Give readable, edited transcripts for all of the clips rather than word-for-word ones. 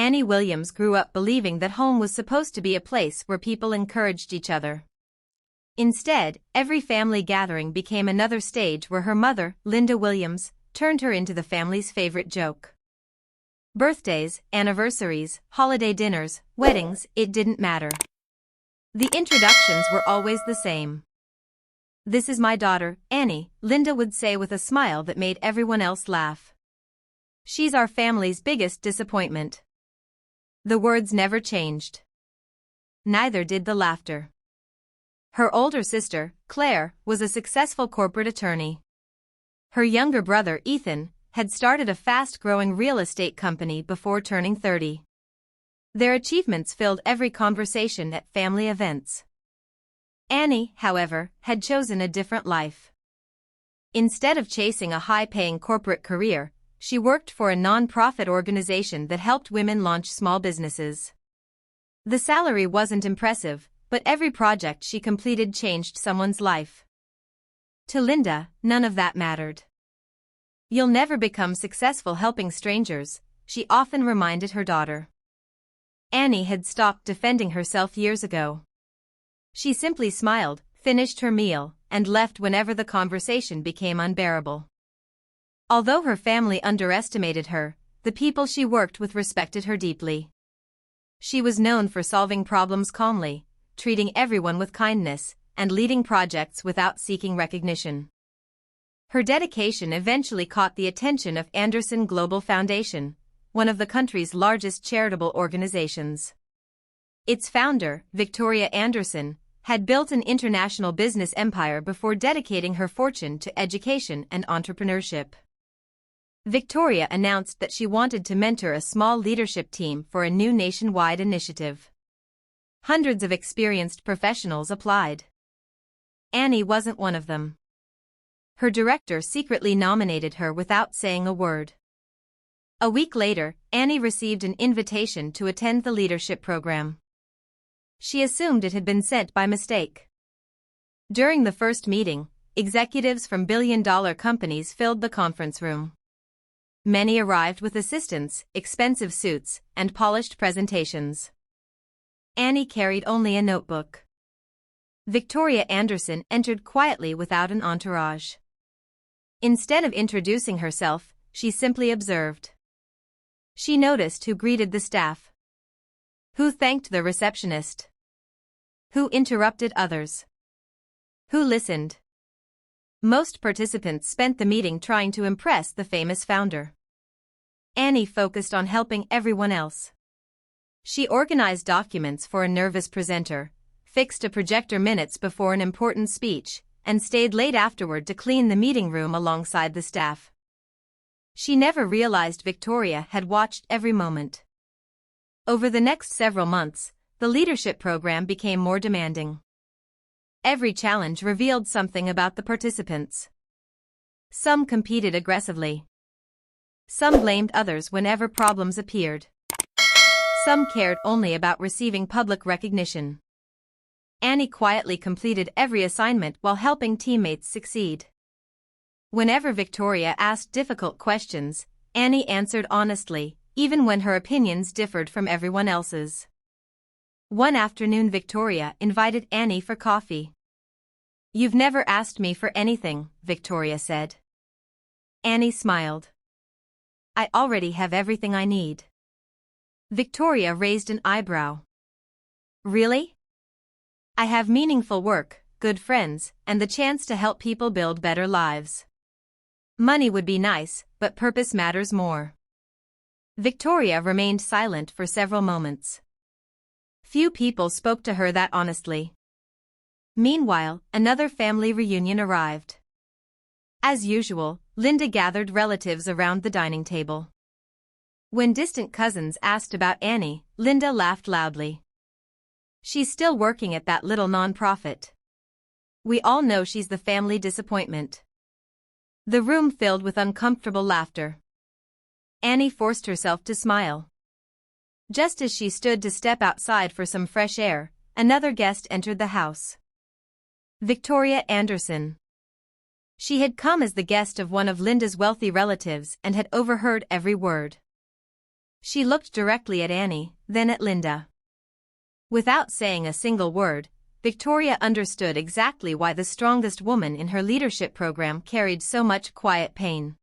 Anny Williams grew up believing that home was supposed to be a place where people encouraged each other. Instead, every family gathering became another stage where her mother, Linda Williams, turned her into the family's favorite joke. Birthdays, anniversaries, holiday dinners, weddings, it didn't matter. The introductions were always the same. "This is my daughter, Anny," Linda would say with a smile that made everyone else laugh. "She's our family's biggest disappointment." The words never changed. Neither did the laughter. Her older sister, Claire, was a successful corporate attorney. Her younger brother, Ethan, had started a fast-growing real estate company before turning 30. Their achievements filled every conversation at family events. Anny, however, had chosen a different life. Instead of chasing a high-paying corporate career, she worked for a non-profit organization that helped women launch small businesses. The salary wasn't impressive, but every project she completed changed someone's life. To Linda, none of that mattered. "You'll never become successful helping strangers," she often reminded her daughter. Anny had stopped defending herself years ago. She simply smiled, finished her meal, and left whenever the conversation became unbearable. Although her family underestimated her, the people she worked with respected her deeply. She was known for solving problems calmly, treating everyone with kindness, and leading projects without seeking recognition. Her dedication eventually caught the attention of Anderson Global Foundation, one of the country's largest charitable organizations. Its founder, Victoria Anderson, had built an international business empire before dedicating her fortune to education and entrepreneurship. Victoria announced that she wanted to mentor a small leadership team for a new nationwide initiative. Hundreds of experienced professionals applied. Anny wasn't one of them. Her director secretly nominated her without saying a word. A week later, Anny received an invitation to attend the leadership program. She assumed it had been sent by mistake. During the first meeting, executives from billion-dollar companies filled the conference room. Many arrived with assistants, expensive suits, and polished presentations. Anny carried only a notebook. Victoria Anderson entered quietly without an entourage. Instead of introducing herself, she simply observed. She noticed who greeted the staff, who thanked the receptionist, who interrupted others, who listened. Most participants spent the meeting trying to impress the famous founder. Anny focused on helping everyone else. She organized documents for a nervous presenter, fixed a projector minutes before an important speech, and stayed late afterward to clean the meeting room alongside the staff. She never realized Victoria had watched every moment. Over the next several months, the leadership program became more demanding. Every challenge revealed something about the participants. Some competed aggressively. Some blamed others whenever problems appeared. Some cared only about receiving public recognition. Anny quietly completed every assignment while helping teammates succeed. Whenever Victoria asked difficult questions, Anny answered honestly, even when her opinions differed from everyone else's. One afternoon Victoria invited Anny for coffee. "You've never asked me for anything," Victoria said. Anny smiled. "I already have everything I need." Victoria raised an eyebrow. "Really?" "I have meaningful work, good friends, and the chance to help people build better lives. Money would be nice, but purpose matters more." Victoria remained silent for several moments. Few people spoke to her that honestly. Meanwhile, another family reunion arrived. As usual, Linda gathered relatives around the dining table. When distant cousins asked about Anny, Linda laughed loudly. "She's still working at that little non-profit. We all know she's the family disappointment." The room filled with uncomfortable laughter. Anny forced herself to smile. Just as she stood to step outside for some fresh air, another guest entered the house. Victoria Anderson. She had come as the guest of one of Linda's wealthy relatives and had overheard every word. She looked directly at Anny, then at Linda. Without saying a single word, Victoria understood exactly why the strongest woman in her leadership program carried so much quiet pain.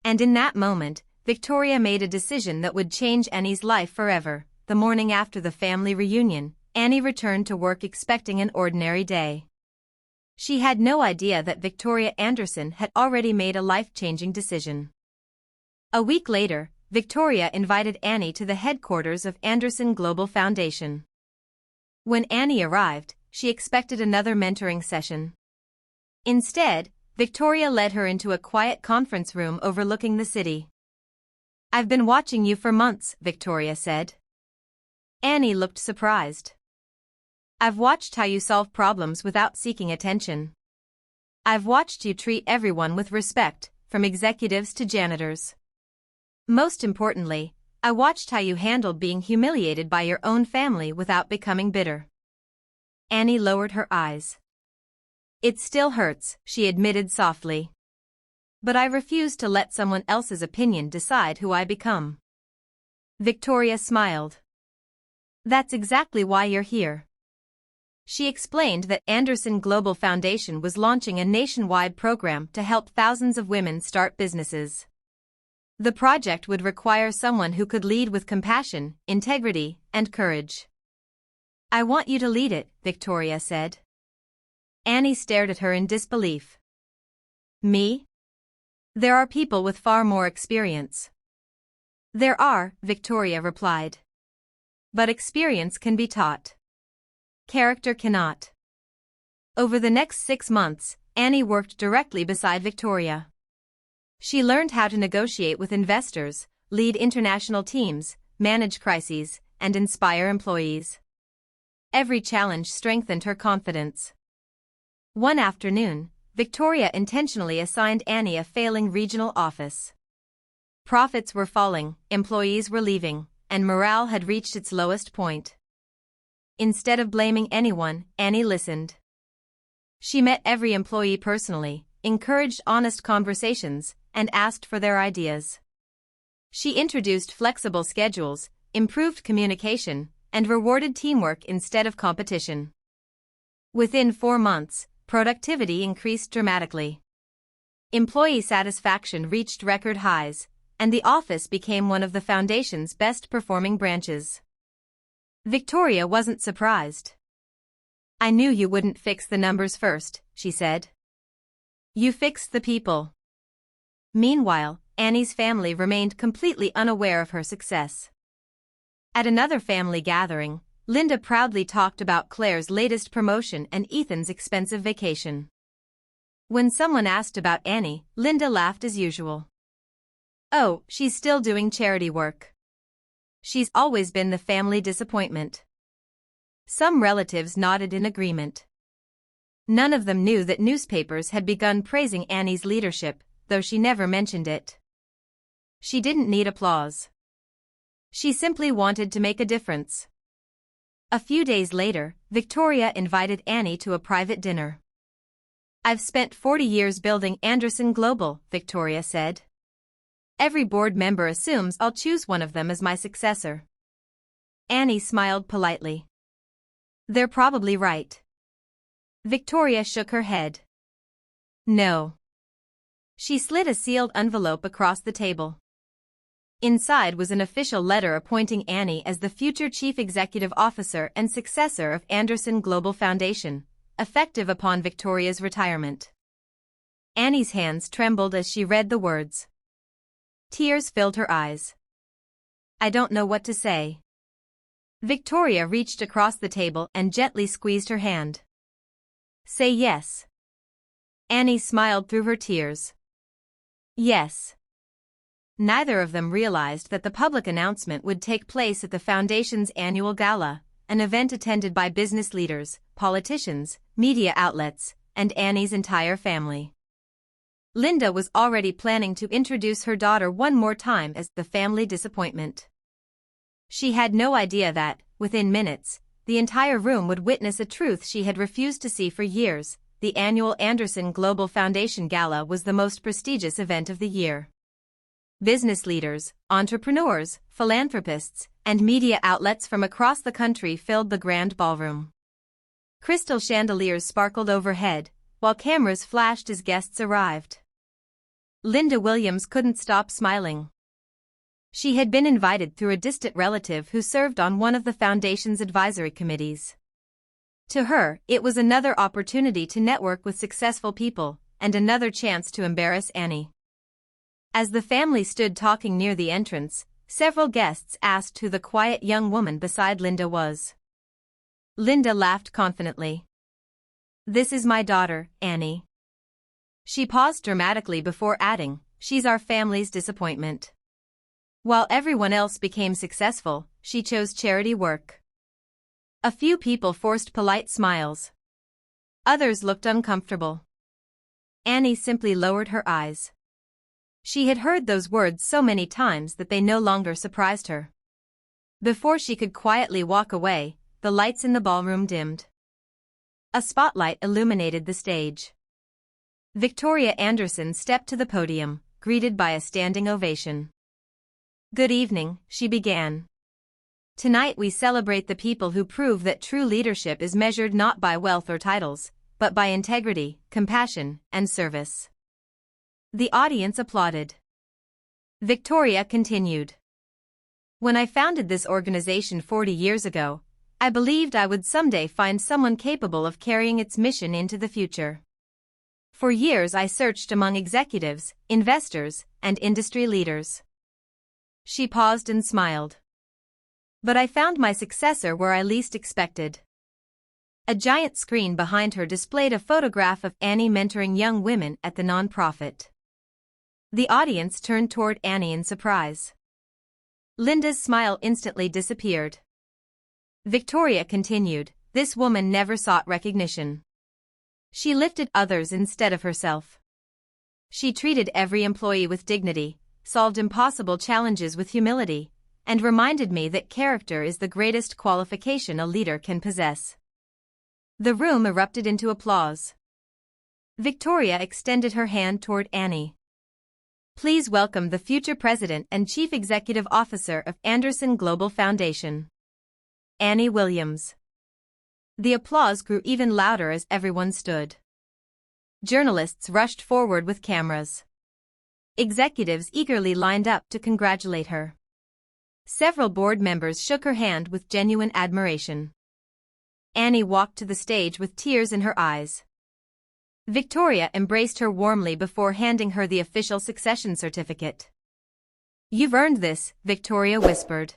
And in that moment, Victoria made a decision that would change Annie's life forever. The morning after the family reunion, Anny returned to work expecting an ordinary day. She had no idea that Victoria Anderson had already made a life-changing decision. A week later, Victoria invited Anny to the headquarters of Anderson Global Foundation. When Anny arrived, she expected another mentoring session. Instead, Victoria led her into a quiet conference room overlooking the city. "I've been watching you for months," Victoria said. Anny looked surprised. "I've watched how you solve problems without seeking attention. I've watched you treat everyone with respect, from executives to janitors. Most importantly, I watched how you handled being humiliated by your own family without becoming bitter." Anny lowered her eyes. "It still hurts," she admitted softly. "But I refuse to let someone else's opinion decide who I become." Victoria smiled. "That's exactly why you're here." She explained that Anderson Global Foundation was launching a nationwide program to help thousands of women start businesses. The project would require someone who could lead with compassion, integrity, and courage. "I want you to lead it," Victoria said. Anny stared at her in disbelief. "Me? There are people with far more experience." "There are," Victoria replied. "But experience can be taught. Character cannot." Over the next 6 months, Anny worked directly beside Victoria. She learned how to negotiate with investors, lead international teams, manage crises, and inspire employees. Every challenge strengthened her confidence. One afternoon, Victoria intentionally assigned Anny a failing regional office. Profits were falling, employees were leaving, and morale had reached its lowest point. Instead of blaming anyone, Anny listened. She met every employee personally, encouraged honest conversations, and asked for their ideas. She introduced flexible schedules, improved communication, and rewarded teamwork instead of competition. Within 4 months, productivity increased dramatically. Employee satisfaction reached record highs, and the office became one of the foundation's best-performing branches. Victoria wasn't surprised. "I knew you wouldn't fix the numbers first," she said. "You fixed the people." Meanwhile, Annie's family remained completely unaware of her success. At another family gathering, Linda proudly talked about Claire's latest promotion and Ethan's expensive vacation. When someone asked about Anny, Linda laughed as usual. "Oh, she's still doing charity work. She's always been the family disappointment." Some relatives nodded in agreement. None of them knew that newspapers had begun praising Annie's leadership, though she never mentioned it. She didn't need applause. She simply wanted to make a difference. A few days later, Victoria invited Anny to a private dinner. "I've spent 40 years building Anderson Global," Victoria said. "Every board member assumes I'll choose one of them as my successor." Anny smiled politely. "They're probably right." Victoria shook her head. "No." She slid a sealed envelope across the table. Inside was an official letter appointing Anny as the future Chief Executive Officer and successor of Anderson Global Foundation, effective upon Victoria's retirement. Annie's hands trembled as she read the words. Tears filled her eyes. "I don't know what to say." Victoria reached across the table and gently squeezed her hand. "Say yes." Anny smiled through her tears. "Yes." Neither of them realized that the public announcement would take place at the Foundation's annual gala, an event attended by business leaders, politicians, media outlets, and Annie's entire family. Linda was already planning to introduce her daughter one more time as the family disappointment. She had no idea that, within minutes, the entire room would witness a truth she had refused to see for years. The annual Anderson Global Foundation Gala was the most prestigious event of the year. Business leaders, entrepreneurs, philanthropists, and media outlets from across the country filled the grand ballroom. Crystal chandeliers sparkled overhead, while cameras flashed as guests arrived. Linda Williams couldn't stop smiling. She had been invited through a distant relative who served on one of the foundation's advisory committees. To her, it was another opportunity to network with successful people, and another chance to embarrass Annie. As the family stood talking near the entrance, several guests asked who the quiet young woman beside Linda was. Linda laughed confidently. "This is my daughter, Annie." She paused dramatically before adding, "She's our family's disappointment." While everyone else became successful, she chose charity work. A few people forced polite smiles. Others looked uncomfortable. Annie simply lowered her eyes. She had heard those words so many times that they no longer surprised her. Before she could quietly walk away, the lights in the ballroom dimmed. A spotlight illuminated the stage. Victoria Anderson stepped to the podium, greeted by a standing ovation. "Good evening," she began. "Tonight we celebrate the people who prove that true leadership is measured not by wealth or titles, but by integrity, compassion, and service." The audience applauded. Victoria continued. "When I founded this organization 40 years ago, I believed I would someday find someone capable of carrying its mission into the future. For years I searched among executives, investors, and industry leaders." She paused and smiled. "But I found my successor where I least expected." A giant screen behind her displayed a photograph of Annie mentoring young women at the nonprofit. The audience turned toward Annie in surprise. Linda's smile instantly disappeared. Victoria continued, "This woman never sought recognition. She lifted others instead of herself. She treated every employee with dignity, solved impossible challenges with humility, and reminded me that character is the greatest qualification a leader can possess." The room erupted into applause. Victoria extended her hand toward Annie. "Please welcome the future president and chief executive officer of Anderson Global Foundation, Anny Williams." The applause grew even louder as everyone stood. Journalists rushed forward with cameras. Executives eagerly lined up to congratulate her. Several board members shook her hand with genuine admiration. Annie walked to the stage with tears in her eyes. Victoria embraced her warmly before handing her the official succession certificate. "You've earned this," Victoria whispered.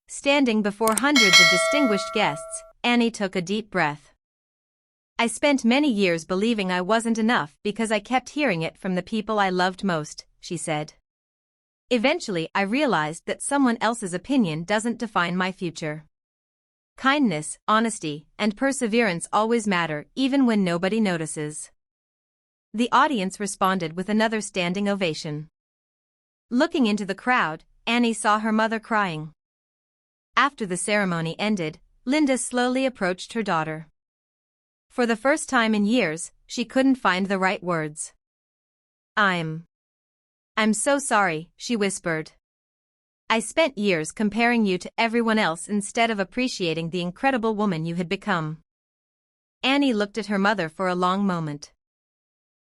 Standing before hundreds of distinguished guests, Annie took a deep breath. "I spent many years believing I wasn't enough because I kept hearing it from the people I loved most," she said. "Eventually I realized that someone else's opinion doesn't define my future. Kindness, honesty, and perseverance always matter even when nobody notices." The audience responded with another standing ovation. Looking into the crowd, Annie saw her mother crying. After the ceremony ended, Linda slowly approached her daughter. For the first time in years, she couldn't find the right words. I'm so sorry," she whispered. "I spent years comparing you to everyone else instead of appreciating the incredible woman you had become." Annie looked at her mother for a long moment.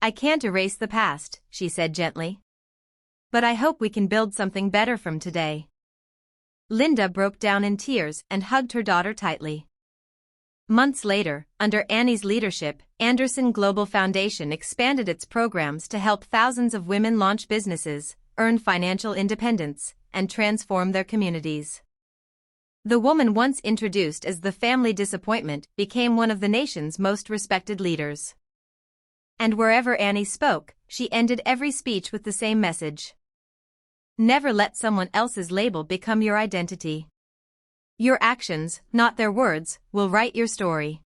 "I can't erase the past," she said gently. "But I hope we can build something better from today." Linda broke down in tears and hugged her daughter tightly. Months later, under Annie's leadership, Anderson Global Foundation expanded its programs to help thousands of women launch businesses, earn financial independence, and transform their communities. The woman once introduced as the family disappointment became one of the nation's most respected leaders. And wherever Annie spoke, she ended every speech with the same message. Never let someone else's label become your identity. Your actions, not their words, will write your story.